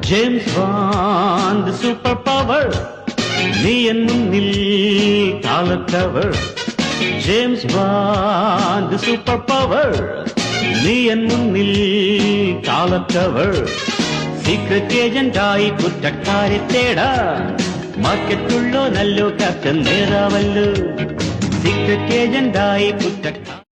James bond super power நீ என்னும் நில் காலக்கவர் ஜேம்ஸ் பாண்ட் சூப்பர் பவர் நீ என்னும் நில் காலக்கவர் സീക്രട്ട് ഏജന്റായി കുറ്റക്കാരെ തേടാ മാർക്കറ്റുള്ളോ നല്ലോ കാക്ക നേരാവല്ലോ സീക്രട്ട് ഏജന്റായി കുറ്റക്കാർ